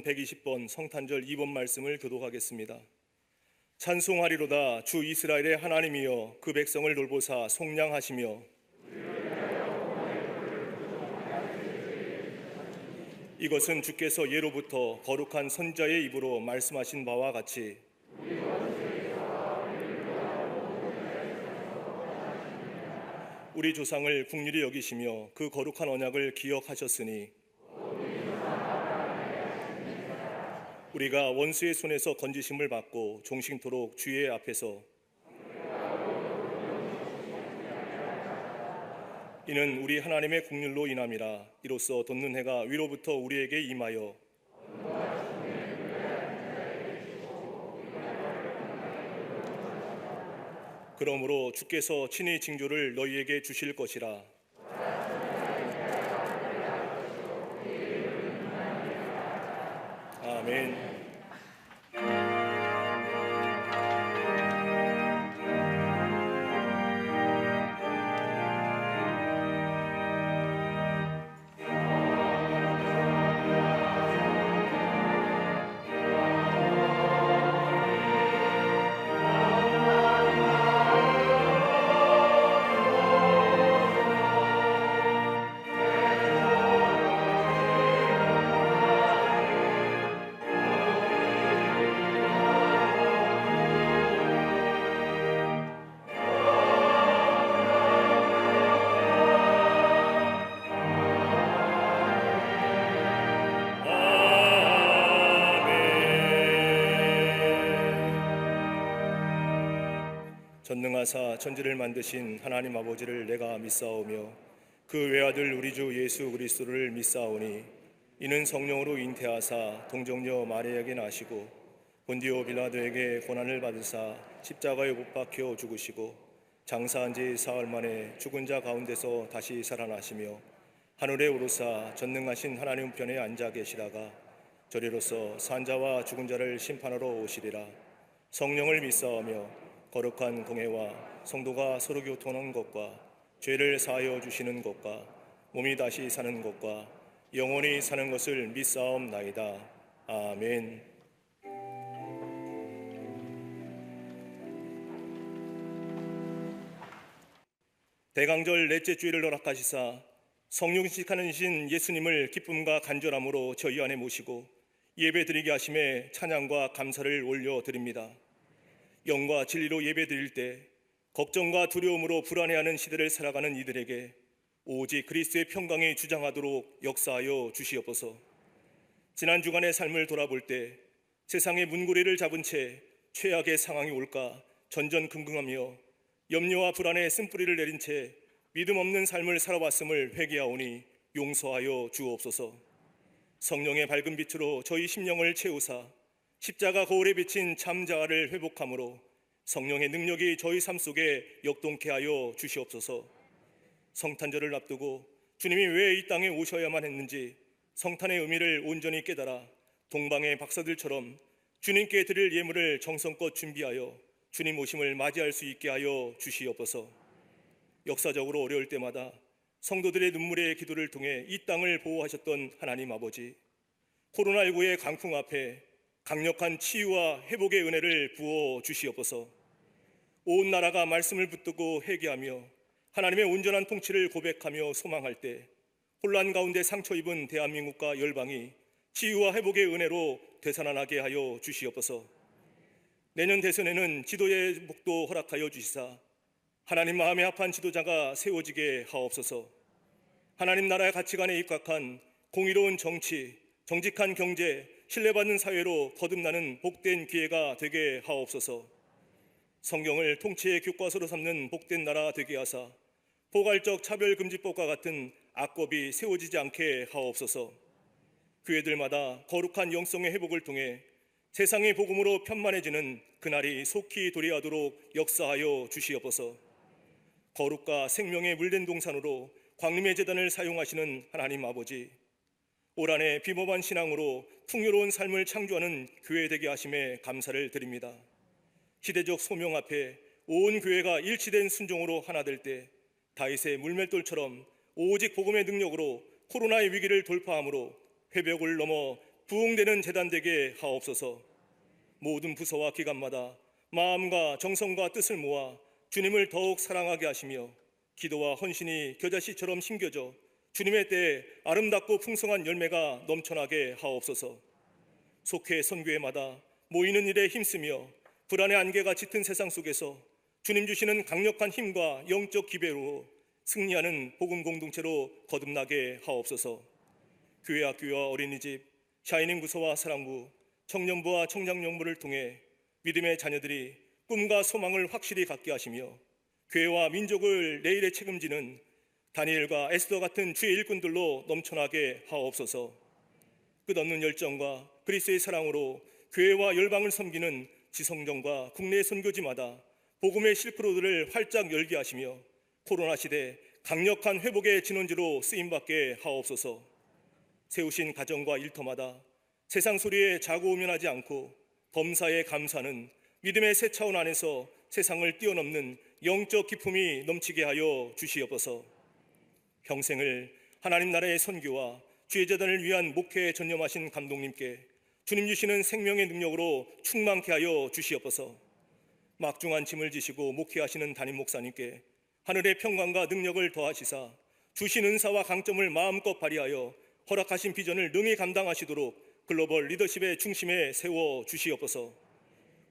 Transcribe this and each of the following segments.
120번 성탄절 2번 말씀을 교독하겠습니다. 찬송하리로다 주 이스라엘의 하나님이여 그 백성을 돌보사 속량하시며 이것은 주께서 예로부터 거룩한 선자의 입으로 말씀하신 바와 같이 우리 조상을 긍휼히 여기시며 그 거룩한 언약을 기억하셨으니 우리가 원수의 손에서 건지심을 받고 종신토록 주의 앞에서 이는 우리 하나님의 긍휼로 인함이라. 이로써 돋는 해가 위로부터 우리에게 임하여 그러므로 주께서 친히 징조를 너희에게 주실 것이라. 아멘. 전능하사 천지를 만드신 하나님 아버지를 내가 믿사오며 그 외아들 우리 주 예수 그리스도를 믿사오니 이는 성령으로 잉태하사 동정녀 마리아에게 나시고 본디오 빌라도에게 고난을 받으사 십자가에 못 박혀 죽으시고 장사한 지 사흘 만에 죽은 자 가운데서 다시 살아나시며 하늘에 오르사 전능하신 하나님 우편에 앉아 계시다가 저리로서 산자와 죽은 자를 심판하러 오시리라. 성령을 믿사오며 거룩한 공회와 성도가 서로 교통하는 것과 죄를 사하여 주시는 것과 몸이 다시 사는 것과 영원히 사는 것을 믿사옵나이다. 아멘. 대강절 넷째 주일을 허락하시사 성육신하는 신 예수님을 기쁨과 간절함으로 저희 안에 모시고 예배드리게 하심에 찬양과 감사를 올려드립니다. 영과 진리로 예배드릴 때 걱정과 두려움으로 불안해하는 시대를 살아가는 이들에게 오직 그리스도의 평강이 주장하도록 역사하여 주시옵소서. 지난 주간의 삶을 돌아볼 때 세상의 문고리를 잡은 채 최악의 상황이 올까 전전긍긍하며 염려와 불안에 쓴뿌리를 내린 채 믿음 없는 삶을 살아왔음을 회개하오니 용서하여 주옵소서. 성령의 밝은 빛으로 저희 심령을 채우사 십자가 거울에 비친 참자아를 회복함으로 성령의 능력이 저희 삶 속에 역동케 하여 주시옵소서. 성탄절을 앞두고 주님이 왜 이 땅에 오셔야만 했는지 성탄의 의미를 온전히 깨달아 동방의 박사들처럼 주님께 드릴 예물을 정성껏 준비하여 주님 오심을 맞이할 수 있게 하여 주시옵소서. 역사적으로 어려울 때마다 성도들의 눈물의 기도를 통해 이 땅을 보호하셨던 하나님 아버지, 코로나19의 강풍 앞에 강력한 치유와 회복의 은혜를 부어 주시옵소서. 온 나라가 말씀을 붙들고 회개하며 하나님의 온전한 통치를 고백하며 소망할 때 혼란 가운데 상처 입은 대한민국과 열방이 치유와 회복의 은혜로 되살아나게 하여 주시옵소서. 내년 대선에는 지도의 복도 허락하여 주시사 하나님 마음에 합한 지도자가 세워지게 하옵소서. 하나님 나라의 가치관에 입각한 공의로운 정치, 정직한 경제, 신뢰받는 사회로 거듭나는 복된 기회가 되게 하옵소서. 성경을 통치의 교과서로 삼는 복된 나라 되게 하사 포괄적 차별금지법과 같은 악법이 세워지지 않게 하옵소서. 교회들마다 거룩한 영성의 회복을 통해 세상의 복음으로 편만해지는 그날이 속히 도래하도록 역사하여 주시옵소서. 거룩과 생명의 물된 동산으로 광림의 제단을 사용하시는 하나님 아버지, 올 한해 비범한 신앙으로 풍요로운 삶을 창조하는 교회 되게 하심에 감사를 드립니다. 시대적 소명 앞에 온 교회가 일치된 순종으로 하나 될 때 다윗의 물맷돌처럼 오직 복음의 능력으로 코로나의 위기를 돌파함으로 회벽을 넘어 부흥되는 제단 되게 하옵소서. 모든 부서와 기관마다 마음과 정성과 뜻을 모아 주님을 더욱 사랑하게 하시며 기도와 헌신이 겨자씨처럼 심겨져 주님의 때에 아름답고 풍성한 열매가 넘쳐나게 하옵소서. 속해 선교회마다 모이는 일에 힘쓰며 불안의 안개가 짙은 세상 속에서 주님 주시는 강력한 힘과 영적 기배로 승리하는 복음 공동체로 거듭나게 하옵소서. 교회 학교와 어린이집, 샤이닝 부서와 사랑부, 청년부와 청장년부를 통해 믿음의 자녀들이 꿈과 소망을 확실히 갖게 하시며 교회와 민족을 내일에 책임지는 다니엘과 에스더 같은 주의 일꾼들로 넘쳐나게 하옵소서. 끝없는 열정과 그리스도의 사랑으로 교회와 열방을 섬기는 지성정과 국내 선교지마다 복음의 실크로드를 활짝 열게 하시며 코로나 시대 강력한 회복의 진원지로 쓰임받게 하옵소서. 세우신 가정과 일터마다 세상 소리에 자고우면하지 않고 범사에 감사는 믿음의 새 차원 안에서 세상을 뛰어넘는 영적 기품이 넘치게 하여 주시옵소서. 평생을 하나님 나라의 선교와 주의 재단을 위한 목회에 전념하신 감독님께 주님 주시는 생명의 능력으로 충만케 하여 주시옵소서. 막중한 짐을 지시고 목회하시는 담임 목사님께 하늘의 평강과 능력을 더하시사 주신 은사와 강점을 마음껏 발휘하여 허락하신 비전을 능히 감당하시도록 글로벌 리더십의 중심에 세워 주시옵소서.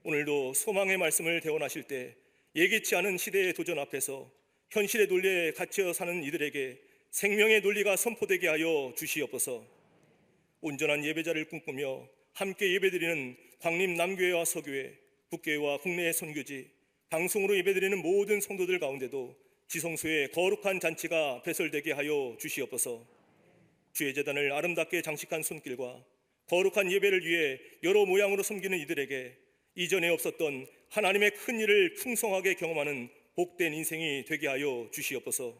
오늘도 소망의 말씀을 대원하실 때 예기치 않은 시대의 도전 앞에서 현실의 논리에 갇혀 사는 이들에게 생명의 논리가 선포되게 하여 주시옵소서. 온전한 예배자를 꿈꾸며 함께 예배드리는 광림 남교회와 서교회, 북교회와 국내의 선교지, 방송으로 예배드리는 모든 성도들 가운데도 지성소의 거룩한 잔치가 배설되게 하여 주시옵소서. 주의 제단을 아름답게 장식한 손길과 거룩한 예배를 위해 여러 모양으로 섬기는 이들에게 이전에 없었던 하나님의 큰 일을 풍성하게 경험하는 복된 인생이 되게 하여 주시옵소서.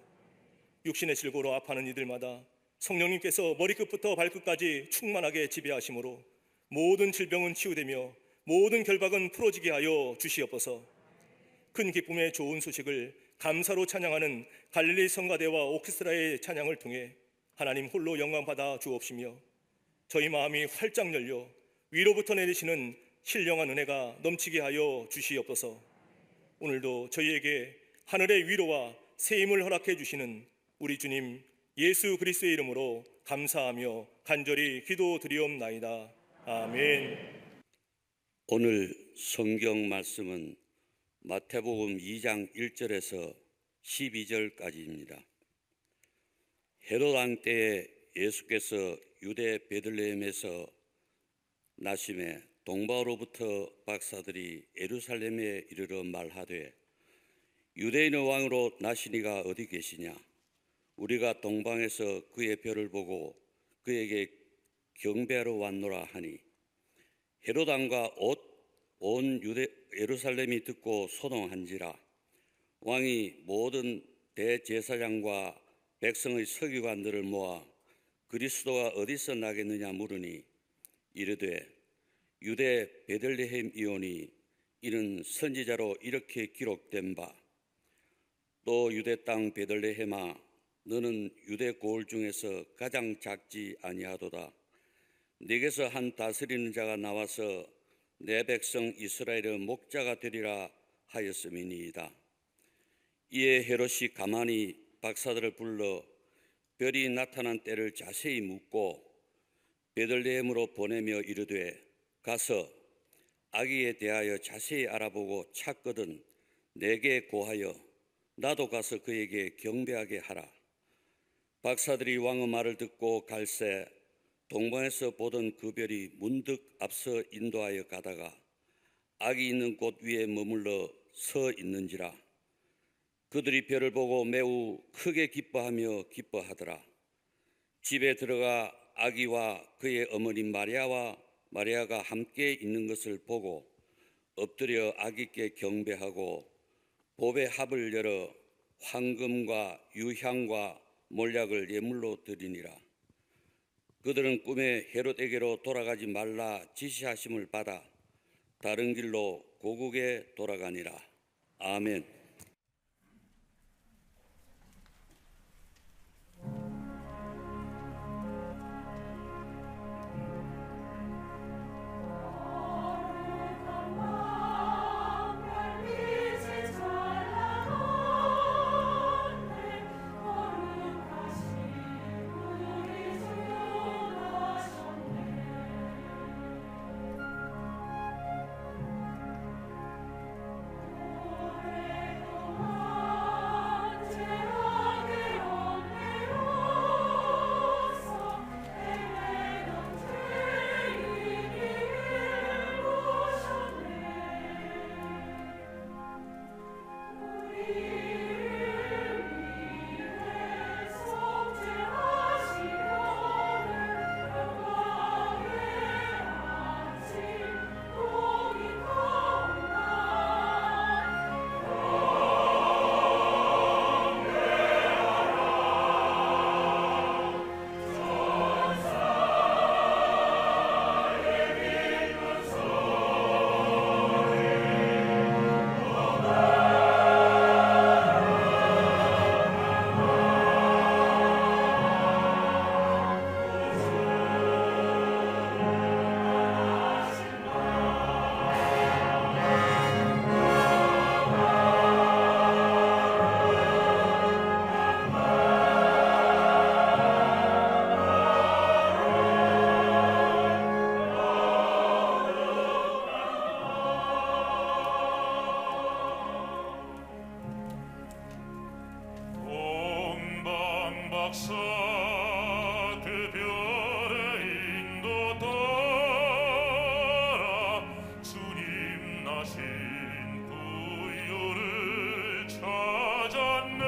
육신의 질고로 아파하는 이들마다 성령님께서 머리끝부터 발끝까지 충만하게 지배하심으로 모든 질병은 치유되며 모든 결박은 풀어지게 하여 주시옵소서. 큰 기쁨의 좋은 소식을 감사로 찬양하는 갈릴리 성가대와 오케스트라의 찬양을 통해 하나님 홀로 영광 받아 주옵시며 저희 마음이 활짝 열려 위로부터 내리시는 신령한 은혜가 넘치게 하여 주시옵소서. 오늘도 저희에게 하늘의 위로와 새 힘을 허락해 주시는 우리 주님 예수 그리스도의 이름으로 감사하며 간절히 기도드리옵나이다. 아멘. 오늘 성경 말씀은 마태복음 2장 1절에서 12절까지입니다. 헤롯 왕 때에 예수께서 유대 베들레헴에서 나심에 동방으로부터 박사들이 예루살렘에 이르러 말하되 유대인의 왕으로 나시니가 어디 계시냐? 우리가 동방에서 그의 별을 보고 그에게 경배하러 왔노라 하니 헤롯 왕과 온 예루살렘이 듣고 소동한지라. 왕이 모든 대제사장과 백성의 서기관들을 모아 그리스도가 어디서 나겠느냐 물으니 이르되 유대 베들레헴이오니 이는 선지자로 이렇게 기록된 바 또 유대 땅 베들레헴아 너는 유대 고을 중에서 가장 작지 아니하도다. 네게서 한 다스리는 자가 나와서 내 백성 이스라엘의 목자가 되리라 하였음이니이다. 이에 헤롯이 가만히 박사들을 불러 별이 나타난 때를 자세히 묻고 베들레헴으로 보내며 이르되 가서 아기에 대하여 자세히 알아보고 찾거든 내게 고하여 나도 가서 그에게 경배하게 하라. 박사들이 왕의 말을 듣고 갈새 동방에서 보던 그 별이 문득 앞서 인도하여 가다가 아기 있는 곳 위에 머물러 서 있는지라. 그들이 별을 보고 매우 크게 기뻐하며 기뻐하더라. 집에 들어가 아기와 그의 어머니 마리아가 함께 있는 것을 보고 엎드려 아기께 경배하고 보배 합을 열어 황금과 유향과 몰약을 예물로 드리니라. 그들은 꿈에 헤롯에게로 돌아가지 말라 지시하심을 받아 다른 길로 고국에 돌아가니라. 아멘. 약사 그 별의 인도 따라 주님 나신 구유를 찾았네.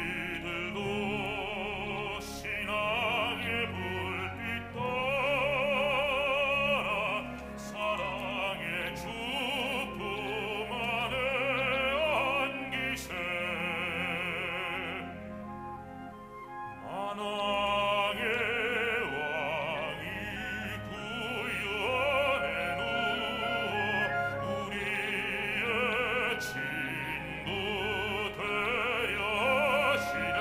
우리들도 신앙의 불빛 따라 사랑의 주품 안에 안기세. 만왕의 왕이 구유 안에 누워 우리의 친구 되려 하시네.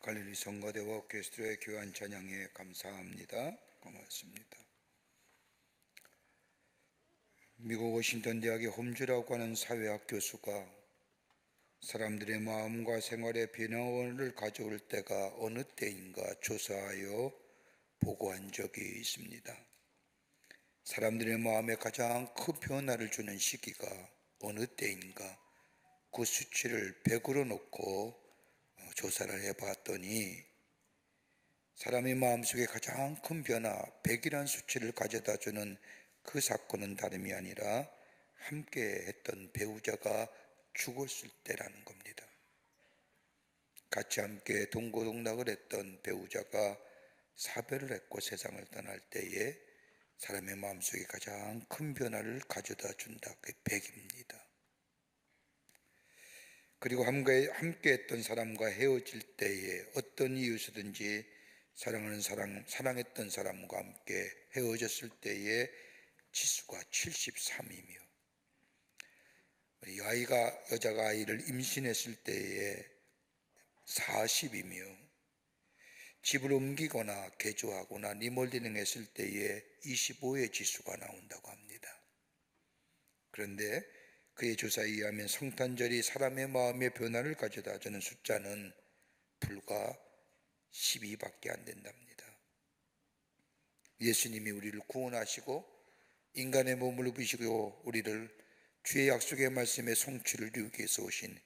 갈릴리 성가대와 오케스트라의 교환 찬양에 감사합니다. 고맙습니다. 미국 워싱턴 대학의 홈즈라고 하는 사회학 교수가 사람들의 마음과 생활의 변화를 가져올 때가 어느 때인가 조사하여 보고한 적이 있습니다. 사람들의 마음에 가장 큰 변화를 주는 시기가 어느 때인가 그 수치를 100으로 놓고 조사를 해봤더니 사람의 마음속에 가장 큰 변화 100이라는 수치를 가져다주는 그 사건은 다름이 아니라 함께 했던 배우자가 죽었을 때라는 겁니다. 같이 함께 동고동락을 했던 배우자가 사별을 했고 세상을 떠날 때에 사람의 마음속에 가장 큰 변화를 가져다 준다. 그게 100입니다. 그리고 함께 했던 사람과 헤어질 때에 어떤 이유에서든지 사랑했던 사람과 함께 헤어졌을 때에 지수가 73이며 여자가 아이를 임신했을 때에 40이며 집을 옮기거나 개조하거나 리모델링 했을 때에 25의 지수가 나온다고 합니다. 그런데 그의 조사에 의하면 성탄절이 사람의 마음의 변화를 가져다 주는 숫자는 불과 12밖에 안 된답니다. 예수님이 우리를 구원하시고 인간의 몸을 입으시고 우리를 주의 약속의 말씀에 성취를 이루기 위해서 오신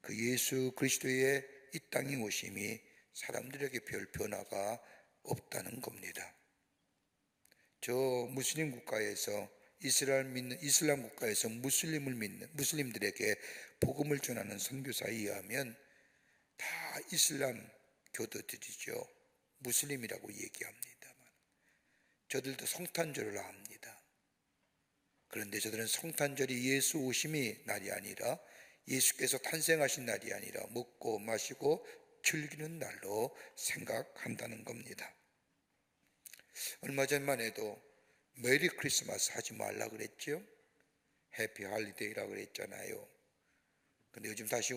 그 예수 그리스도의 이 땅에 오심이 사람들에게 별 변화가 없다는 겁니다. 저 무슬림 국가에서 이슬람 국가에서 무슬림을 믿는 무슬림들에게 복음을 전하는 선교사에 의하면 다 이슬람 교도들이죠. 무슬림이라고 얘기합니다만 저들도 성탄절을 합니다. 그런데 저들은 성탄절이 예수 오심이 날이 아니라 예수께서 탄생하신 날이 아니라 먹고 마시고 즐기는 날로 생각한다는 겁니다. 얼마 전만 해도 메리 크리스마스 하지 말라 그랬죠. 해피 할리데이라 그랬잖아요. 근데 요즘 다시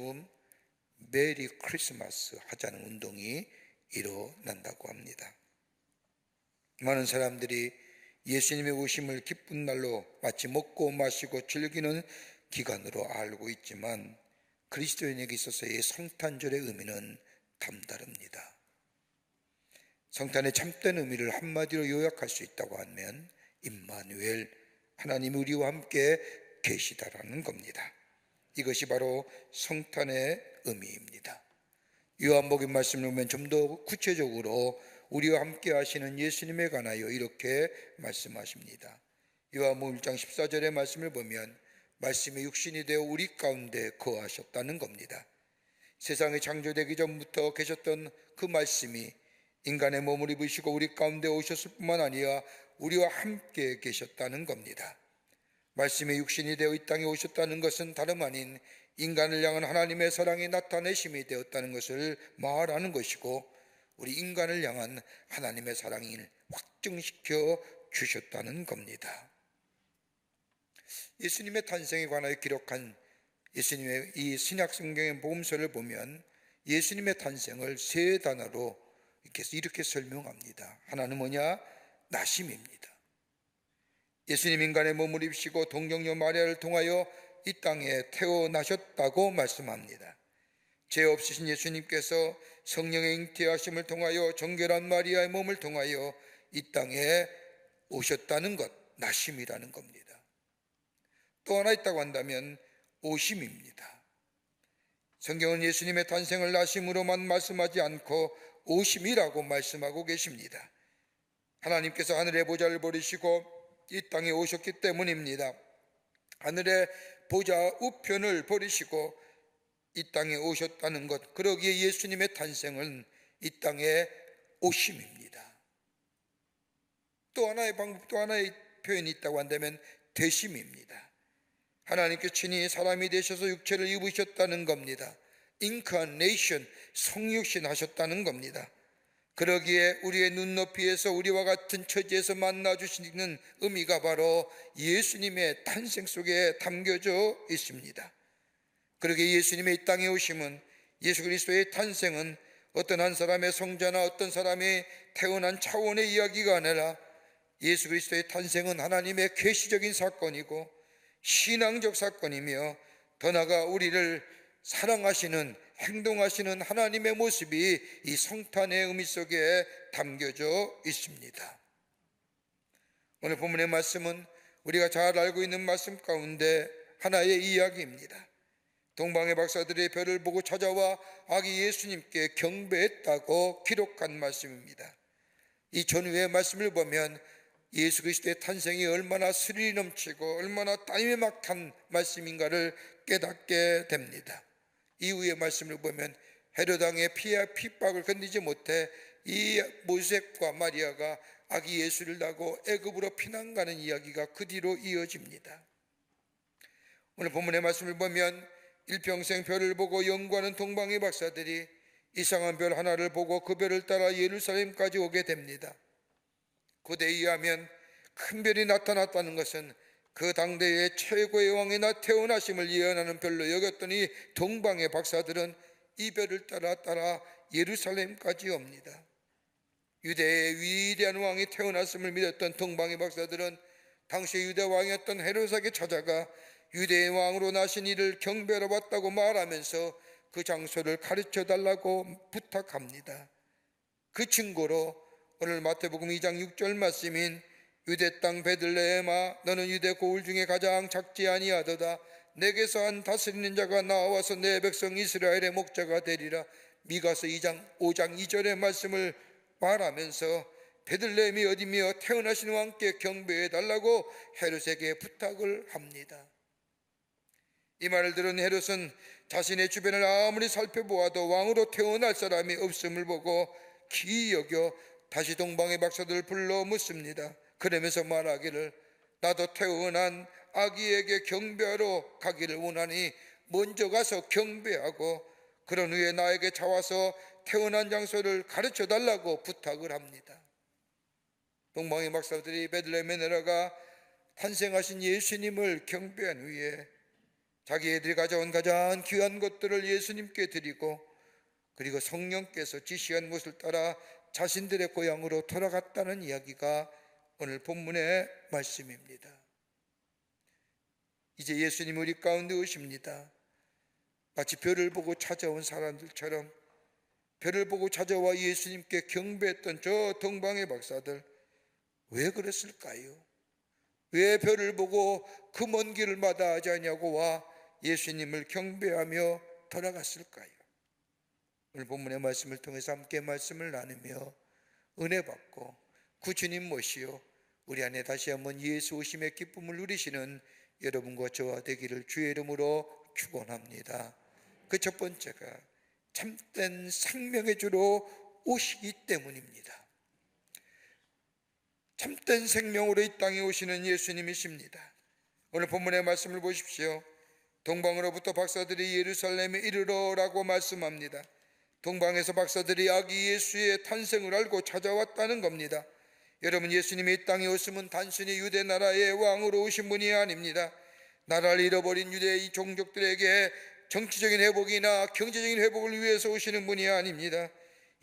메리 크리스마스 하자는 운동이 일어난다고 합니다. 많은 사람들이 예수님의 오심을 기쁜 날로 마치 먹고 마시고 즐기는 기간으로 알고 있지만 그리스도인에게 있어서의 성탄절의 의미는 남다릅니다. 성탄의 참된 의미를 한마디로 요약할 수 있다고 하면 임마누엘, 하나님이 우리와 함께 계시다라는 겁니다. 이것이 바로 성탄의 의미입니다. 요한복음 말씀을 보면 좀 더 구체적으로 우리와 함께 하시는 예수님에 관하여 이렇게 말씀하십니다. 요한복음 1장 14절의 말씀을 보면 말씀이 육신이 되어 우리 가운데 거하셨다는 겁니다. 세상이 창조되기 전부터 계셨던 그 말씀이 인간의 몸을 입으시고 우리 가운데 오셨을 뿐만 아니라 우리와 함께 계셨다는 겁니다. 말씀이 육신이 되어 이 땅에 오셨다는 것은 다름 아닌 인간을 향한 하나님의 사랑이 나타내심이 되었다는 것을 말하는 것이고 우리 인간을 향한 하나님의 사랑을 확증시켜 주셨다는 겁니다. 예수님의 탄생에 관하여 기록한 예수님의 이 신약 성경의 복음서를 보면 예수님의 탄생을 세 단어로 이렇게 설명합니다. 하나는 뭐냐? 나심입니다. 예수님 인간의 몸을 입으시고 동정녀 마리아를 통하여 이 땅에 태어나셨다고 말씀합니다. 죄 없으신 예수님께서 성령의 잉태하심을 통하여 정결한 마리아의 몸을 통하여 이 땅에 오셨다는 것, 나심이라는 겁니다. 또 하나 있다고 한다면 오심입니다. 성경은 예수님의 탄생을 나심으로만 말씀하지 않고 오심이라고 말씀하고 계십니다. 하나님께서 하늘의 보좌를 버리시고 이 땅에 오셨기 때문입니다. 하늘의 보좌 우편을 버리시고 이 땅에 오셨다는 것, 그러기에 예수님의 탄생은 이 땅에 오심입니다. 또 하나의 방법, 또 하나의 표현이 있다고 한다면 되심입니다. 하나님께 친히 사람이 되셔서 육체를 입으셨다는 겁니다. 인카네이션, 성육신 하셨다는 겁니다. 그러기에 우리의 눈높이에서 우리와 같은 처지에서 만나주시는 의미가 바로 예수님의 탄생 속에 담겨져 있습니다. 그러기에 예수님의 이 땅에 오심은, 예수 그리스도의 탄생은 어떤 한 사람의 성자나 어떤 사람이 태어난 차원의 이야기가 아니라 예수 그리스도의 탄생은 하나님의 계시적인 사건이고 신앙적 사건이며 더 나아가 우리를 사랑하시는, 행동하시는 하나님의 모습이 이 성탄의 의미 속에 담겨져 있습니다. 오늘 본문의 말씀은 우리가 잘 알고 있는 말씀 가운데 하나의 이야기입니다. 동방의 박사들이 별을 보고 찾아와 아기 예수님께 경배했다고 기록한 말씀입니다. 이 전후의 말씀을 보면 예수 그리스도의 탄생이 얼마나 스릴이 넘치고 얼마나 따임막한 말씀인가를 깨닫게 됩니다. 이후의 말씀을 보면 헤롯 왕의 핍박을 견디지 못해 이 모세과 마리아가 아기 예수를 낳고 애굽으로 피난 가는 이야기가 그 뒤로 이어집니다. 오늘 본문의 말씀을 보면 일평생 별을 보고 연구하는 동방의 박사들이 이상한 별 하나를 보고 그 별을 따라 예루살렘까지 오게 됩니다. 고대에 의하면 큰 별이 나타났다는 것은 그 당대의 최고의 왕이 태어나심을 예언하는 별로 여겼더니 동방의 박사들은 이 별을 따라 예루살렘까지 옵니다. 유대의 위대한 왕이 태어났음을 믿었던 동방의 박사들은 당시 유대 왕이었던 헤롯에게 찾아가 유대의 왕으로 나신 이를 경배하러 왔다고 말하면서 그 장소를 가르쳐 달라고 부탁합니다. 그 증거로 오늘 마태복음 2장 6절 말씀인 유대 땅 베들레헴아 너는 유대 고을 중에 가장 작지 아니하도다. 내게서 한 다스리는 자가 나와서 내 백성 이스라엘의 목자가 되리라. 미가서 2장 5장 2절의 말씀을 말하면서 베들레헴이 어디며 태어나신 왕께 경배해 달라고 헤롯에게 부탁을 합니다. 이 말을 들은 헤롯은 자신의 주변을 아무리 살펴보아도 왕으로 태어날 사람이 없음을 보고 기이 여겨 다시 동방의 박사들을 불러 묻습니다. 그러면서 말하기를 나도 태어난 아기에게 경배하러 가기를 원하니 먼저 가서 경배하고 그런 후에 나에게 자와서 태어난 장소를 가르쳐 달라고 부탁을 합니다. 동방의 박사들이 베들레헴에 내려가 탄생하신 예수님을 경배한 후에 자기애들이 가져온 가장 귀한 것들을 예수님께 드리고 그리고 성령께서 지시한 곳을 따라 자신들의 고향으로 돌아갔다는 이야기가 오늘 본문의 말씀입니다. 이제 예수님 우리 가운데 오십니다. 마치 별을 보고 찾아온 사람들처럼 별을 보고 찾아와 예수님께 경배했던 저 동방의 박사들, 왜 그랬을까요? 왜 별을 보고 그 먼 길을 마다하지 않냐고 와 예수님을 경배하며 돌아갔을까요? 오늘 본문의 말씀을 통해서 함께 말씀을 나누며 은혜 받고 그 주님 모시어 우리 안에 다시 한번 예수 오심의 기쁨을 누리시는 여러분과 저와 되기를 주의 이름으로 축원합니다. 그 첫 번째가 참된 생명의 주로 오시기 때문입니다. 참된 생명으로 이 땅에 오시는 예수님이십니다. 오늘 본문의 말씀을 보십시오. 동방으로부터 박사들이 예루살렘에 이르러라고 말씀합니다. 동방에서 박사들이 아기 예수의 탄생을 알고 찾아왔다는 겁니다. 여러분, 예수님이 이 땅에 오시면 단순히 유대 나라의 왕으로 오신 분이 아닙니다. 나라를 잃어버린 유대의 종족들에게 정치적인 회복이나 경제적인 회복을 위해서 오시는 분이 아닙니다.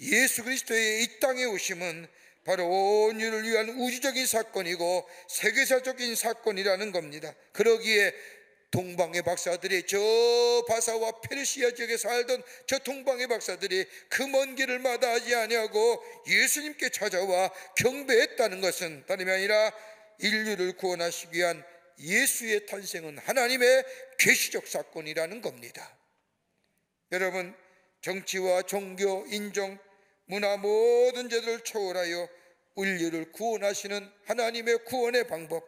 예수 그리스도의 이 땅에 오심은 바로 온 인류를 위한 우주적인 사건이고 세계사적인 사건이라는 겁니다. 그러기에 동방의 박사들이 저 바사와 페르시아 지역에 살던 저 동방의 박사들이 그 먼 길을 마다하지 아니하고 예수님께 찾아와 경배했다는 것은 다름이 아니라 인류를 구원하시기 위한 예수의 탄생은 하나님의 계시적 사건이라는 겁니다. 여러분, 정치와 종교, 인종, 문화 모든 죄들을 초월하여 인류를 구원하시는 하나님의 구원의 방법,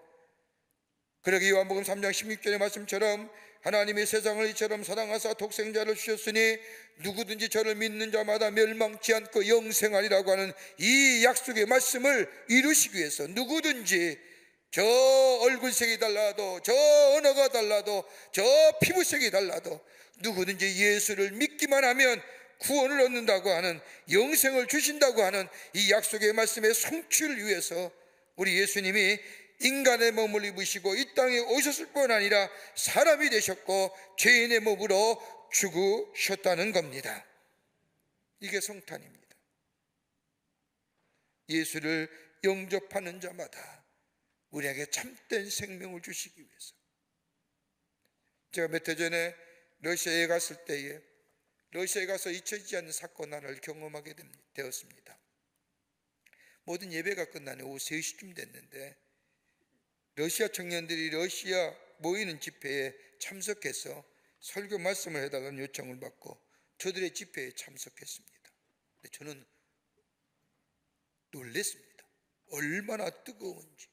그러기 요한복음 3장 16절의 말씀처럼 하나님이 세상을 이처럼 사랑하사 독생자를 주셨으니 누구든지 저를 믿는 자마다 멸망치 않고 영생하리라고 하는 이 약속의 말씀을 이루시기 위해서 누구든지 저 얼굴색이 달라도 저 언어가 달라도 저 피부색이 달라도 누구든지 예수를 믿기만 하면 구원을 얻는다고 하는, 영생을 주신다고 하는 이 약속의 말씀의 성취를 위해서 우리 예수님이 인간의 몸을 입으시고 이 땅에 오셨을 뿐 아니라 사람이 되셨고 죄인의 몸으로 죽으셨다는 겁니다. 이게 성탄입니다. 예수를 영접하는 자마다 우리에게 참된 생명을 주시기 위해서. 제가 몇 해 전에 러시아에 갔을 때에 러시아에 가서 잊혀지지 않는 사건 하나를 경험하게 되었습니다. 모든 예배가 끝나는 오후 3시쯤 됐는데 러시아 청년들이 러시아 모이는 집회에 참석해서 설교 말씀을 해달라는 요청을 받고 저들의 집회에 참석했습니다. 근데 저는 놀랐습니다. 얼마나 뜨거운지.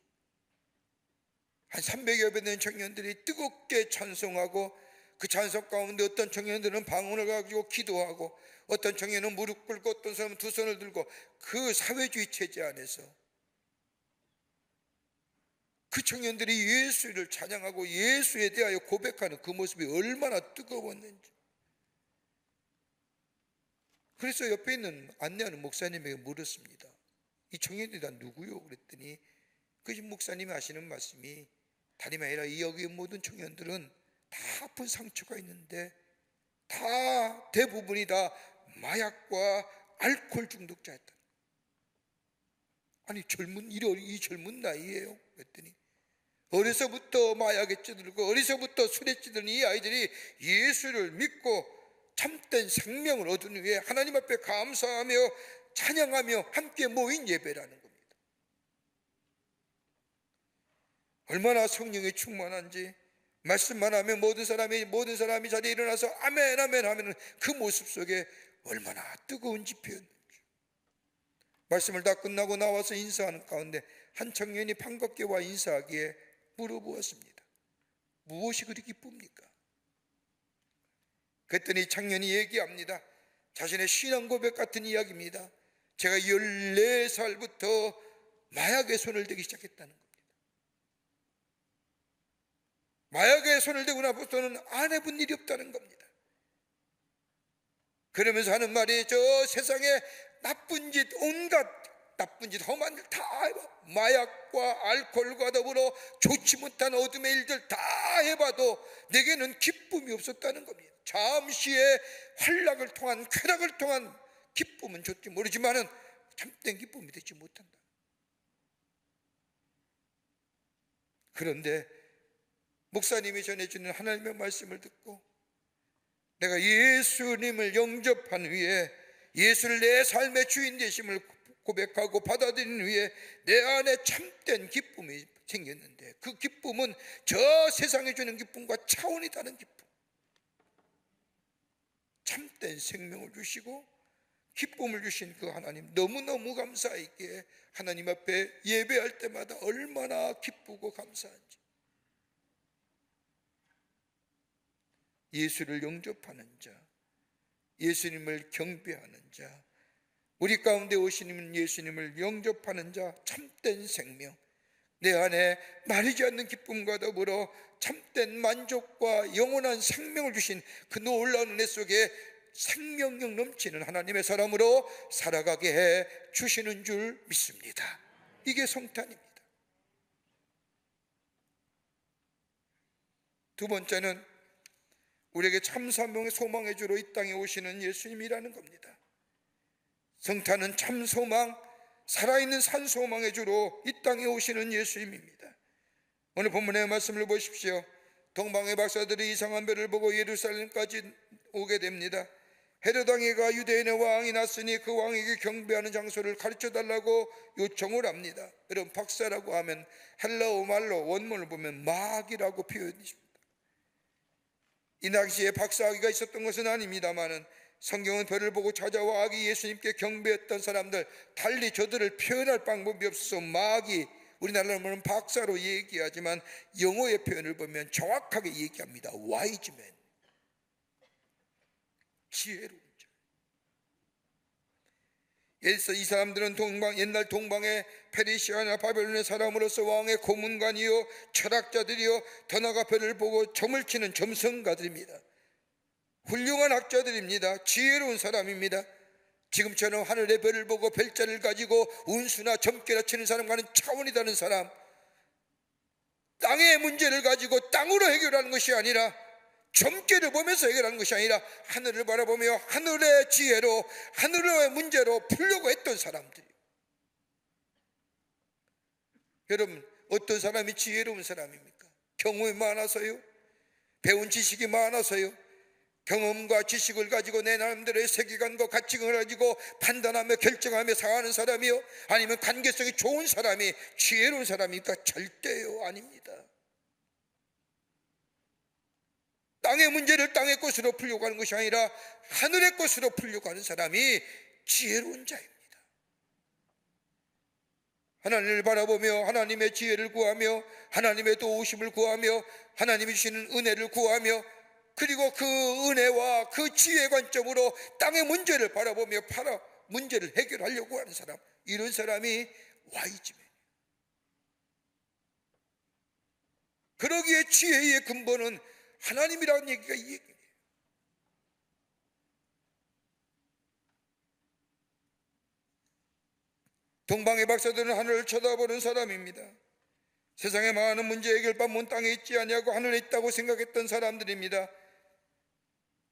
한 300여 배 되는 청년들이 뜨겁게 찬송하고 그 찬송 가운데 어떤 청년들은 방언을 가지고 기도하고 어떤 청년은 무릎 꿇고 어떤 사람은 두 손을 들고 그 사회주의 체제 안에서 그 청년들이 예수를 찬양하고 예수에 대하여 고백하는 그 모습이 얼마나 뜨거웠는지. 그래서 옆에 있는 안내하는 목사님에게 물었습니다. 이 청년들이 다 누구요? 그랬더니 그 목사님이 하시는 말씀이 다름이 아니라 이 여기의 모든 청년들은 다 아픈 상처가 있는데 다 대부분이 다 마약과 알코올 중독자였다. 아니 이 젊은 나이에요? 그랬더니 어려서부터 마약에 찌들고 어려서부터 술에 찌든 이 아이들이 예수를 믿고 참된 생명을 얻은 후에 하나님 앞에 감사하며 찬양하며 함께 모인 예배라는 겁니다. 얼마나 성령이 충만한지, 말씀만 하면 모든 사람이 자리에 일어나서 아멘 아멘 하면 그 모습 속에 얼마나 뜨거운지 표현됩니다. 말씀을 다 끝나고 나와서 인사하는 가운데 한 청년이 반갑게 와 인사하기에 물어보았습니다. 무엇이 그리 기쁩니까? 그랬더니 청년이 얘기합니다. 자신의 신앙 고백 같은 이야기입니다. 제가 14살부터 마약에 손을 대기 시작했다는 겁니다. 마약에 손을 대고 나서는 안 해본 일이 없다는 겁니다. 그러면서 하는 말이, 저 세상에 나쁜 짓, 온갖 나쁜 짓, 험한 일 다 해봐. 마약과 알코올과 더불어 좋지 못한 어둠의 일들 다 해봐도 내게는 기쁨이 없었다는 겁니다. 잠시의 환락을 통한, 쾌락을 통한 기쁨은 좋지 모르지만은 참된 기쁨이 되지 못한다. 그런데 목사님이 전해주는 하나님의 말씀을 듣고 내가 예수님을 영접한 후에 예수를 내 삶의 주인 되심을 고백하고 받아들인 후에 내 안에 참된 기쁨이 생겼는데, 그 기쁨은 저 세상에 주는 기쁨과 차원이 다른 기쁨, 참된 생명을 주시고 기쁨을 주신 그 하나님 너무너무 감사하기에 하나님 앞에 예배할 때마다 얼마나 기쁘고 감사한지. 예수를 영접하는 자, 예수님을 경배하는 자, 우리 가운데 오시는 예수님을 영접하는 자, 참된 생명, 내 안에 마르지 않는 기쁨과 더불어 참된 만족과 영원한 생명을 주신 그 놀라운 은혜 속에 생명력 넘치는 하나님의 사람으로 살아가게 해 주시는 줄 믿습니다. 이게 성탄입니다. 두 번째는 우리에게 참 사명의 소망의 주로 이 땅에 오시는 예수님이라는 겁니다. 성탄은 참 소망, 살아있는 산 소망의 주로 이 땅에 오시는 예수님입니다. 오늘 본문의 말씀을 보십시오. 동방의 박사들이 이상한 별을 보고 예루살렘까지 오게 됩니다. 헤롯 왕이가 유대인의 왕이 났으니 그 왕에게 경배하는 장소를 가르쳐달라고 요청을 합니다. 여러분, 박사라고 하면 헬라어 말로 원문을 보면 마귀라고 표현했습니다. 이 당시에 박사아기가 있었던 것은 아닙니다만은 성경은 별을 보고 찾아와 아기 예수님께 경배했던 사람들, 달리 저들을 표현할 방법이 없어서 마귀, 우리나라로는 박사로 얘기하지만 영어의 표현을 보면 정확하게 얘기합니다. 와이즈맨, 지혜로운 자. 예서 이 사람들은 옛날 동방의 페르시아나 바벨론의 사람으로서 왕의 고문관이요 철학자들이요 더 나아가 별을 보고 점을 치는 점성가들입니다. 훌륭한 학자들입니다. 지혜로운 사람입니다. 지금처럼 하늘의 별을 보고 별자를 가지고 운수나 점괘나 치는 사람과는 차원이 다른 사람, 땅의 문제를 가지고 땅으로 해결하는 것이 아니라, 점괘를 보면서 해결하는 것이 아니라 하늘을 바라보며 하늘의 지혜로 하늘의 문제로 풀려고 했던 사람들이. 여러분, 어떤 사람이 지혜로운 사람입니까? 경험이 많아서요? 배운 지식이 많아서요? 경험과 지식을 가지고 내 나름대로의 세계관과 가치관을 가지고 판단하며 결정하며 살아가는 사람이요? 아니면 관계성이 좋은 사람이 지혜로운 사람입니까? 절대요, 아닙니다. 땅의 문제를 땅의 것으로 풀려고 하는 것이 아니라 하늘의 것으로 풀려고 하는 사람이 지혜로운 자입니다. 하나님을 바라보며 하나님의 지혜를 구하며 하나님의 도우심을 구하며 하나님이 주시는 은혜를 구하며, 그리고 그 은혜와 그 지혜 관점으로 땅의 문제를 바라보며 문제를 해결하려고 하는 사람, 이런 사람이 와이즈맨이에요. 그러기에 지혜의 근본은 하나님이라는 얘기가 이 얘기예요. 동방의 박사들은 하늘을 쳐다보는 사람입니다. 세상의 많은 문제 해결법 문 땅에 있지 않냐고 하늘에 있다고 생각했던 사람들입니다.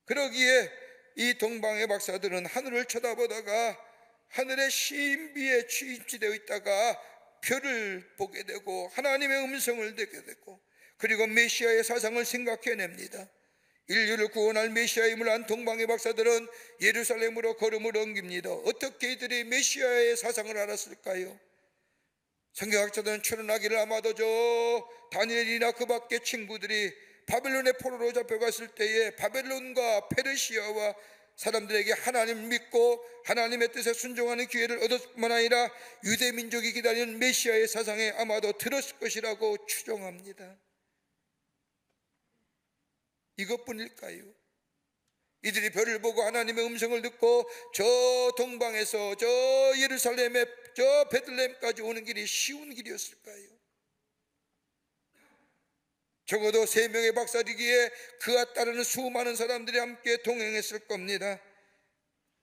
그러기에 이 동방의 박사들은 하늘을 쳐다보다가 하늘의 신비에 취입되어 있다가 별을 보게 되고 하나님의 음성을 듣게 되고, 그리고 메시아의 사상을 생각해냅니다. 인류를 구원할 메시아임을 안 동방의 박사들은 예루살렘으로 걸음을 옮깁니다. 어떻게 이들이 메시아의 사상을 알았을까요? 성경학자들은 추론하기를 아마도 저 다니엘이나 그 밖의 친구들이 바벨론의 포로로 잡혀갔을 때에 바벨론과 페르시아와 사람들에게 하나님을 믿고 하나님의 뜻에 순종하는 기회를 얻었을 뿐만 아니라 유대 민족이 기다리는 메시아의 사상에 아마도 들었을 것이라고 추정합니다. 이것뿐일까요? 이들이 별을 보고 하나님의 음성을 듣고 저 동방에서 저 예루살렘의 저 베들레헴까지 오는 길이 쉬운 길이었을까요? 적어도 3명의 박사이기에 그와 따르는 수많은 사람들이 함께 동행했을 겁니다.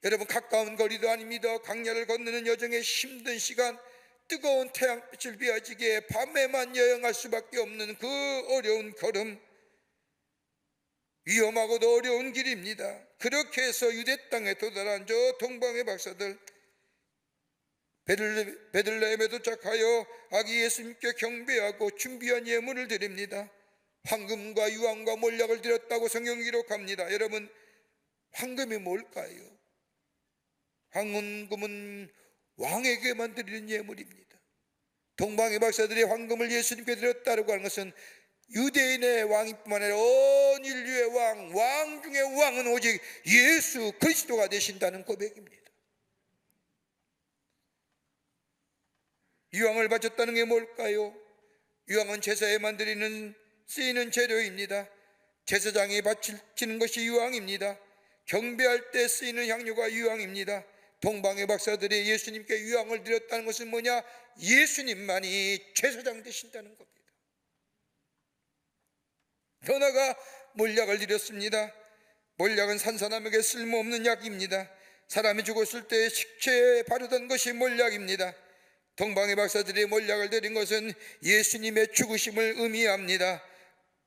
여러분, 가까운 거리도 아닙니다. 강야를 건너는 여정의 힘든 시간, 뜨거운 태양빛을 비아지게 밤에만 여행할 수밖에 없는 그 어려운 걸음, 위험하고도 어려운 길입니다. 그렇게 해서 유대 땅에 도달한 저 동방의 박사들, 베들레헴에 도착하여 아기 예수님께 경배하고 준비한 예물을 드립니다. 황금과 유황과 몰약을 드렸다고 성경이 기록합니다. 여러분, 황금이 뭘까요? 황금은 왕에게만 드리는 예물입니다. 동방의 박사들이 황금을 예수님께 드렸다고 하는 것은 유대인의 왕이뿐만 아니라 온 인류의 왕 중의 왕은 오직 예수 그리스도가 되신다는 고백입니다. 유황을 바쳤다는 게 뭘까요? 유황은 제사에만 드리는 쓰이는 재료입니다. 제사장이 바치는 것이 유황입니다. 경배할 때 쓰이는 향료가 유황입니다. 동방의 박사들이 예수님께 유황을 드렸다는 것은 뭐냐? 예수님만이 제사장 되신다는 겁니다. 더 나아가 몰약을 드렸습니다. 몰약은 산사람에게 쓸모없는 약입니다. 사람이 죽었을 때 식체에 바르던 것이 몰약입니다. 동방의 박사들이 몰약을 드린 것은 예수님의 죽으심을 의미합니다.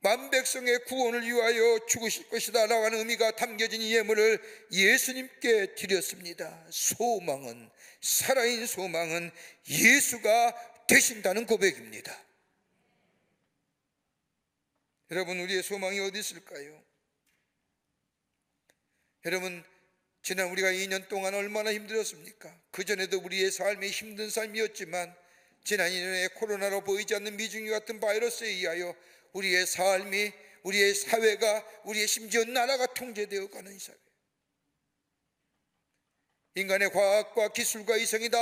만백성의 구원을 위하여 죽으실 것이다 라고 하는 의미가 담겨진 이 예물을 예수님께 드렸습니다. 소망은, 살아있는 소망은 예수가 되신다는 고백입니다. 여러분, 우리의 소망이 어디 있을까요? 여러분, 지난 우리가 2년 동안 얼마나 힘들었습니까? 그전에도 우리의 삶이 힘든 삶이었지만 지난 2년에 코로나로 보이지 않는 미중이 같은 바이러스에 의하여 우리의 삶이, 우리의 사회가, 우리의 심지어 나라가 통제되어 가는 이 사회, 인간의 과학과 기술과 이성이 다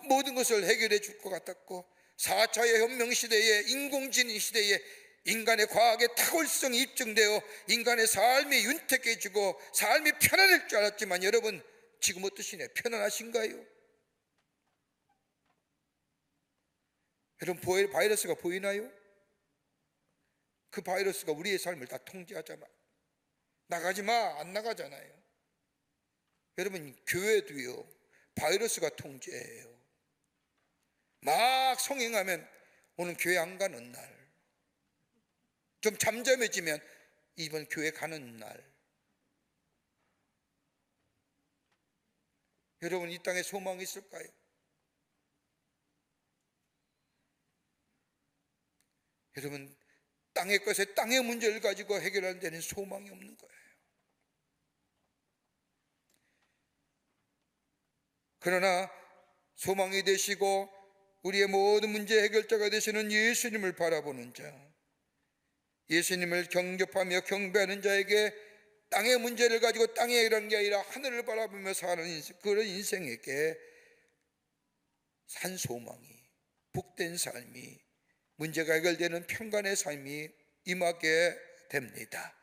모든 것을 해결해 줄 것 같았고 4차의 혁명 시대에, 인공지능 시대에 인간의 과학의 탁월성이 입증되어 인간의 삶이 윤택해지고 삶이 편안할 줄 알았지만 여러분, 지금 어떠시냐? 편안하신가요? 여러분, 바이러스가 보이나요? 그 바이러스가 우리의 삶을 다 통제하잖아. 나가지 마, 안 나가잖아요. 여러분, 교회도요, 바이러스가 통제해요. 막 성행하면 오늘 교회 안 가는 날, 좀 잠잠해지면 이번 교회 가는 날. 여러분, 이 땅에 소망이 있을까요? 여러분, 땅의 것에 땅의 문제를 가지고 해결하는 데는 소망이 없는 거예요. 그러나 소망이 되시고 우리의 모든 문제 해결자가 되시는 예수님을 바라보는 자, 예수님을 경접하며 경배하는 자에게 땅의 문제를 가지고 땅에 이런 게 아니라 하늘을 바라보며 사는 인생, 그런 인생에게 산 소망이, 복된 삶이, 문제가 해결되는 평간의 삶이 임하게 됩니다.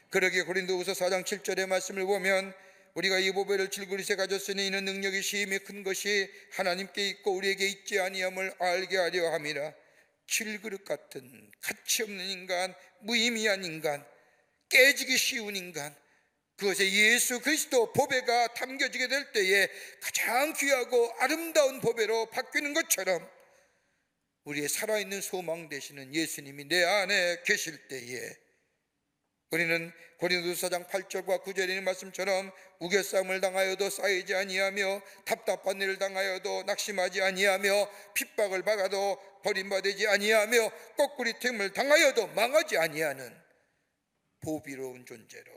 그러기에 고린도후서 4장 7절의 말씀을 보면 우리가 이 보배를 질그릇에 가졌으니 이는 능력이 심히 큰 것이 하나님께 있고 우리에게 있지 아니함을 알게 하려 함이라. 질그릇 같은 가치 없는 인간, 무의미한 인간, 깨지기 쉬운 인간, 그것에 예수 그리스도 보배가 담겨지게 될 때에 가장 귀하고 아름다운 보배로 바뀌는 것처럼 우리의 살아있는 소망 되시는 예수님이 내 안에 계실 때에 우리는 고린도서 4장 8절과 9절에 있는 말씀처럼 우겨싸움을 당하여도 쌓이지 아니하며 답답한 일을 당하여도 낙심하지 아니하며 핍박을 받아도 버림받지 아니하며 거꾸리됨을 당하여도 망하지 아니하는 보비로운 존재로,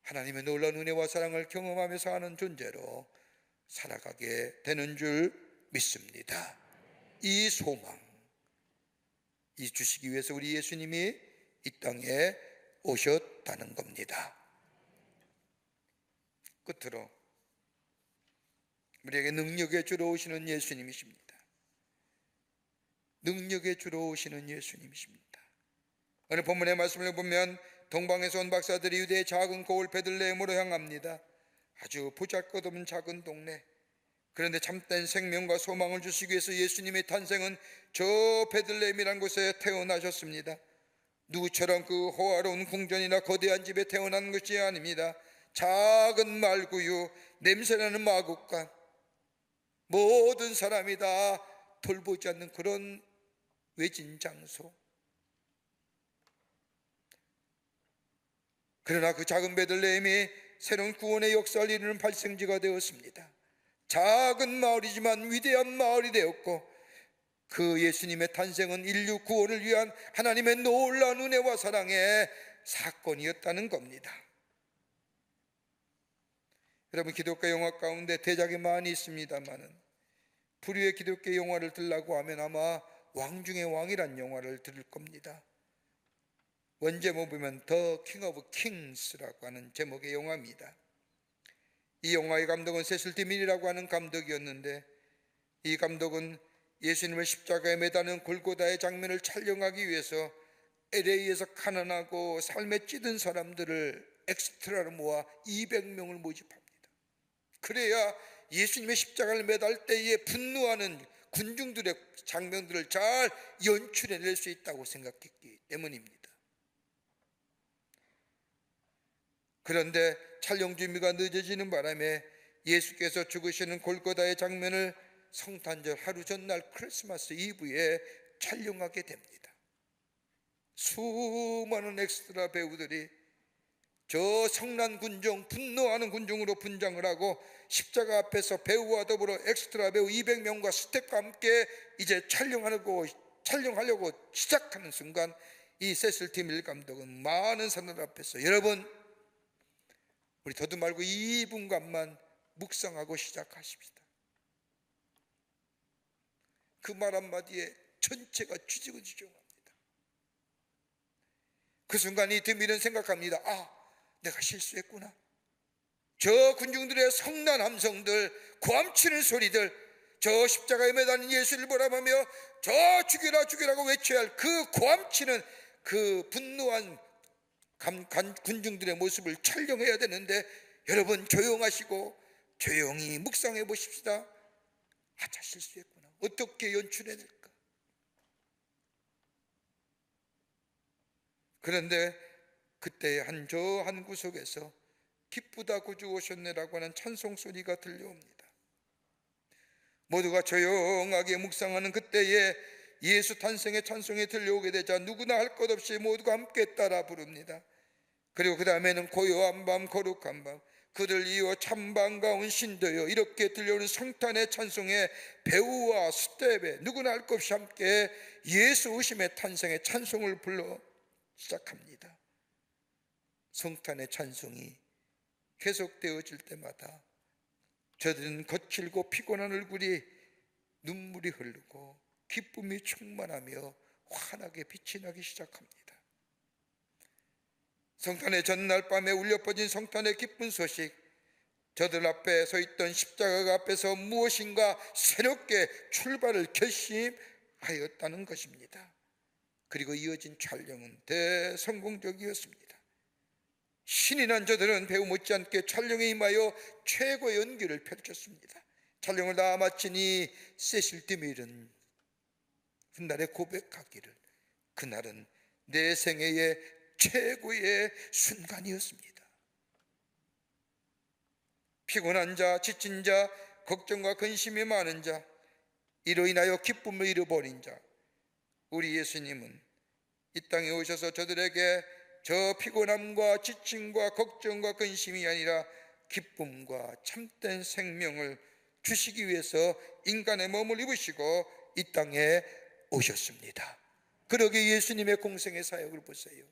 하나님의 놀라운 은혜와 사랑을 경험하며 사는 존재로 살아가게 되는 줄 믿습니다. 이 소망, 이 주시기 위해서 우리 예수님이 이 땅에 오셨다는 겁니다. 끝으로 우리에게 능력의 주로 오시는 예수님이십니다. 능력의 주로 오시는 예수님이십니다. 오늘 본문의 말씀을 보면 동방에서 온 박사들이 유대의 작은 고을 베들레헴으로 향합니다. 아주 보잘것없는 작은 동네. 그런데 참된 생명과 소망을 주시기 위해서 예수님의 탄생은 저 베들레헴이라는 곳에 태어나셨습니다. 누구처럼 그 호화로운 궁전이나 거대한 집에 태어난 것이 아닙니다. 작은 말구유, 냄새나는 마구간, 모든 사람이 다 돌보지 않는 그런 외진 장소. 그러나 그 작은 베들레헴이 새로운 구원의 역사를 이루는 발생지가 되었습니다. 작은 마을이지만 위대한 마을이 되었고, 그 예수님의 탄생은 인류 구원을 위한 하나님의 놀라운 은혜와 사랑의 사건이었다는 겁니다. 여러분, 기독교 영화 가운데 대작이 많이 있습니다만은 불후의 기독교 영화를 들라고 하면 아마 왕 중의 왕이란 영화를 들을 겁니다. 원제목 보면 더 킹 오브 킹스라고 하는 제목의 영화입니다. 이 영화의 감독은 세실 디밀이라고 하는 감독이었는데, 이 감독은 예수님을 십자가에 매다는 골고다의 장면을 촬영하기 위해서 LA에서 가난하고 삶에 찌든 사람들을 엑스트라로 모아 200명을 모집합니다. 그래야 예수님의 십자가를 매달 때에 분노하는 군중들의 장면들을 잘 연출해낼 수 있다고 생각했기 때문입니다. 그런데 촬영 준비가 늦어지는 바람에 예수께서 죽으시는 골고다의 장면을 성탄절 하루 전날 크리스마스 이브에 촬영하게 됩니다. 수많은 엑스트라 배우들이 저 성난 군중, 분노하는 군중으로 분장을 하고 십자가 앞에서 배우와 더불어 엑스트라 배우 200명과 스태프와 함께 이제 촬영하려고 시작하는 순간, 이 세실 디밀 감독은 많은 사람들 앞에서 여러분, 우리 더도 말고 2분간만 묵상하고 시작하십시다. 그 말 한마디에 전체가 쥐지고지종합니다. 그 순간 이 디밀은 생각합니다. 내가 실수했구나. 저 군중들의 성난 함성들, 고함치는 소리들, 저 십자가에 매달린 예수를 바라보며 저 죽여라 죽여라고 외쳐야 할 그 고함치는 그 분노한 군중들의 모습을 촬영해야 되는데, 여러분 조용하시고 조용히 묵상해 보십시다. 자, 실수했구나. 어떻게 연출해야 될까? 그런데 그때 한 구석에서 기쁘다 구주 오셨네라고 하는 찬송 소리가 들려옵니다. 모두가 조용하게 묵상하는 그때에 예수 탄생의 찬송이 들려오게 되자 누구나 할 것 없이 모두가 함께 따라 부릅니다. 그리고 그 다음에는 고요한 밤 거룩한 밤, 그들 이어 참 반가운 신도여, 이렇게 들려오는 성탄의 찬송에 배우와 스텝에 누구나 할 것 없이 함께 예수 오심의 탄생의 찬송을 불러 시작합니다. 성탄의 찬송이 계속되어질 때마다 저들은 거칠고 피곤한 얼굴이 눈물이 흐르고 기쁨이 충만하며 환하게 빛이 나기 시작합니다. 성탄의 전날 밤에 울려 퍼진 성탄의 기쁜 소식, 저들 앞에 서 있던 십자가 앞에서 무엇인가 새롭게 출발을 결심하였다는 것입니다. 그리고 이어진 촬영은 대성공적이었습니다. 신이 난 저들은 배우 못지않게 촬영에 임하여 최고의 연기를 펼쳤습니다. 촬영을 다 마치니 세실 디밀은 훗날에 고백하기를, 그날은 내 생애의 최고의 순간이었습니다. 피곤한 자, 지친 자, 걱정과 근심이 많은 자, 이로 인하여 기쁨을 잃어버린 자, 우리 예수님은 이 땅에 오셔서 저들에게 저 피곤함과 지침과 걱정과 근심이 아니라 기쁨과 참된 생명을 주시기 위해서 인간의 몸을 입으시고 이 땅에 오셨습니다. 그러기에 예수님의 공생의 사역을 보세요.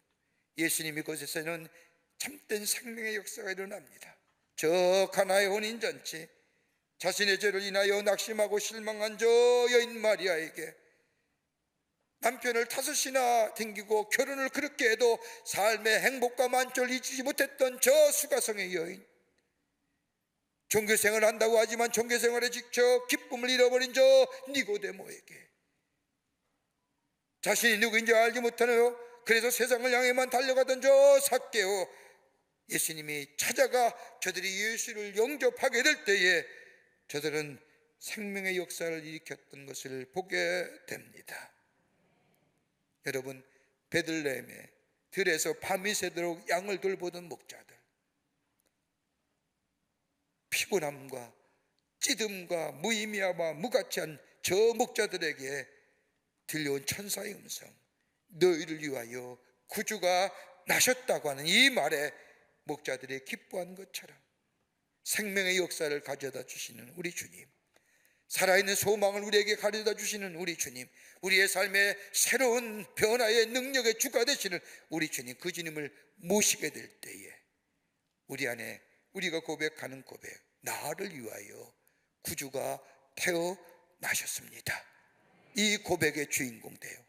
예수님이 그곳에서는 참된 생명의 역사가 일어납니다. 저 가나의 혼인잔치, 자신의 죄를 인하여 낙심하고 실망한 저 여인 마리아에게 남편을 5이나 댕기고 결혼을 그렇게 해도 삶의 행복과 만족을 잊지 못했던 저 수가성의 여인, 종교생활을 한다고 하지만 종교생활에 지쳐 기쁨을 잃어버린 저 니고데모에게 자신이 누구인지 알지 못하네요. 그래서 세상을 향해만 달려가던 저 삭개오, 예수님이 찾아가 저들이 예수를 영접하게 될 때에 저들은 생명의 역사를 일으켰던 것을 보게 됩니다. 여러분, 베들레헴에 들에서 밤이 새도록 양을 돌보던 목자들, 피곤함과 찌듦과 무의미함과 무가치한 저 목자들에게 들려온 천사의 음성, 너희를 위하여 구주가 나셨다고 하는 이 말에 목자들이 기뻐한 것처럼 생명의 역사를 가져다 주시는 우리 주님, 살아있는 소망을 우리에게 가져다 주시는 우리 주님, 우리의 삶의 새로운 변화의 능력의 주가 되시는 우리 주님, 그 주님을 모시게 될 때에 우리 안에 우리가 고백하는 고백, 나를 위하여 구주가 태어나셨습니다. 이 고백의 주인공 되어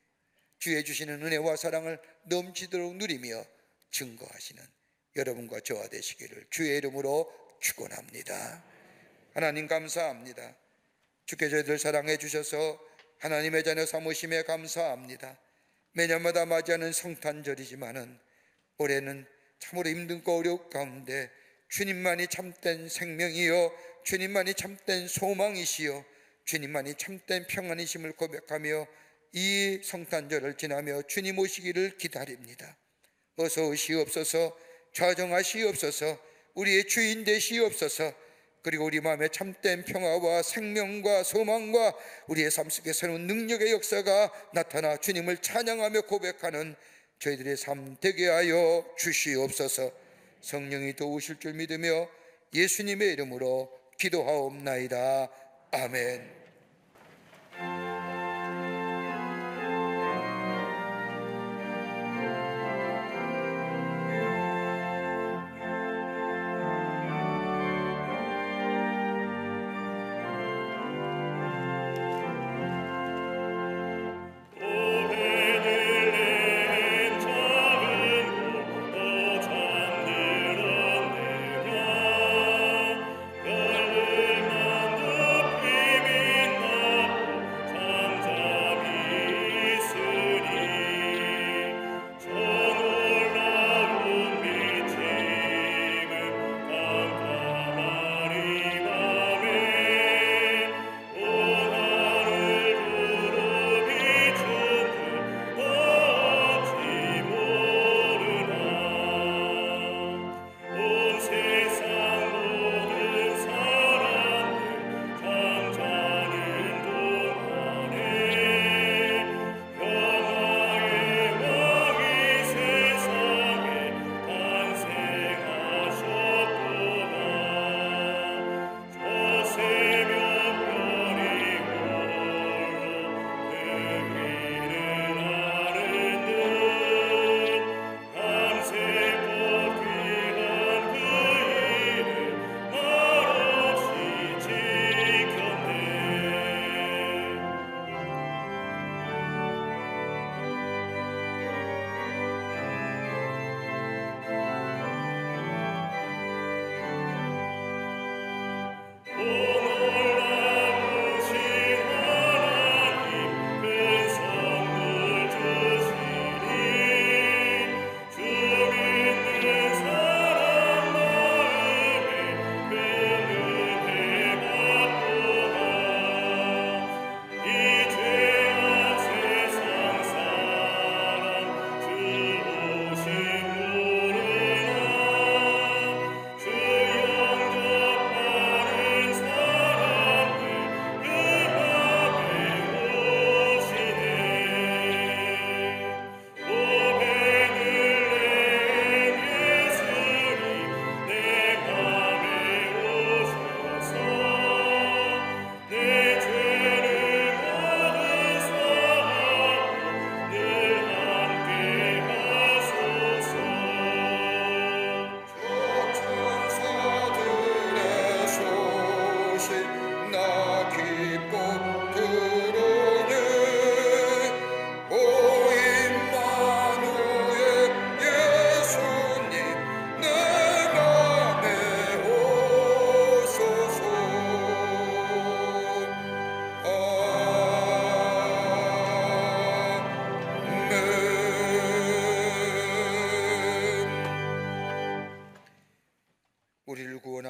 주의 주시는 은혜와 사랑을 넘치도록 누리며 증거하시는 여러분과 저와 되시기를 주의 이름으로 축원합니다. 하나님 감사합니다. 주께 저희들 사랑해 주셔서 하나님의 자녀 삼으심에 감사합니다. 매년마다 맞이하는 성탄절이지만은 올해는 참으로 힘든고 어려운 가운데 주님만이 참된 생명이요, 주님만이 참된 소망이시요, 주님만이 참된 평안이심을 고백하며 이 성탄절을 지나며 주님 오시기를 기다립니다. 어서 오시옵소서, 좌정하시옵소서, 우리의 주인 되시옵소서. 그리고 우리 마음에 참된 평화와 생명과 소망과 우리의 삶 속에 새로운 능력의 역사가 나타나 주님을 찬양하며 고백하는 저희들의 삶 되게 하여 주시옵소서. 성령이 도우실 줄 믿으며 예수님의 이름으로 기도하옵나이다. 아멘. 내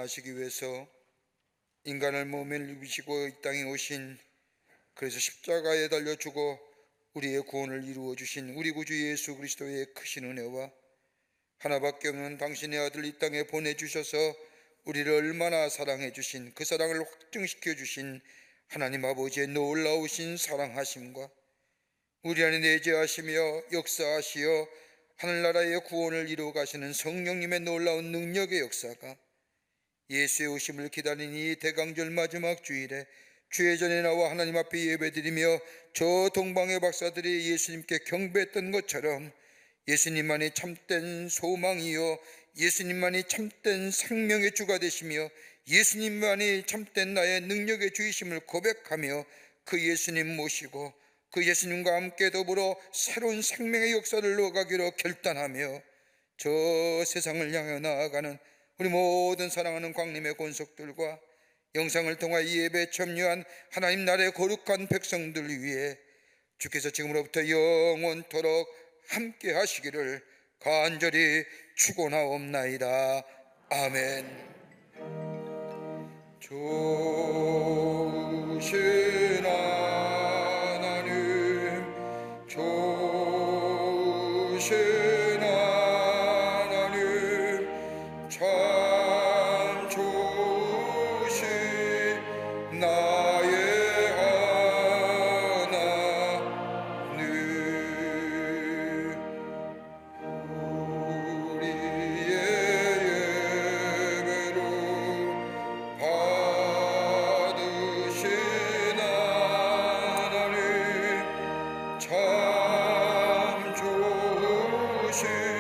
구원하시기 위해서 인간을 몸에 입으시고 이 땅에 오신, 그래서 십자가에 달려 죽어 우리의 구원을 이루어 주신 우리 구주 예수 그리스도의 크신 은혜와 하나밖에 없는 당신의 아들 이 땅에 보내주셔서 우리를 얼마나 사랑해 주신, 그 사랑을 확증시켜 주신 하나님 아버지의 놀라우신 사랑하심과 우리 안에 내재하시며 역사하시어 하늘나라의 구원을 이루어 가시는 성령님의 놀라운 능력의 역사가 예수의 오심을 기다린 이 대강절 마지막 주일에 주의 전에 나와 하나님 앞에 예배드리며 저 동방의 박사들이 예수님께 경배했던 것처럼 예수님만이 참된 소망이요 예수님만이 참된 생명의 주가 되시며 예수님만이 참된 나의 능력의 주이심을 고백하며 그 예수님 모시고 그 예수님과 함께 더불어 새로운 생명의 역사를 넣어가기로 결단하며 저 세상을 향해 나아가는 우리 모든 사랑하는 광림의 권속들과 영상을 통하 이 예배에 참여한 하나님 나라의 거룩한 백성들 위해 주께서 지금으로부터 영원토록 함께 하시기를 간절히 축원하옵나이다. 아멘. 좋으신 하나님, 좋으신 하나님, 참 좋으신 나의 하나님, 우리의 예배를 받으신 하나님, 참 좋으신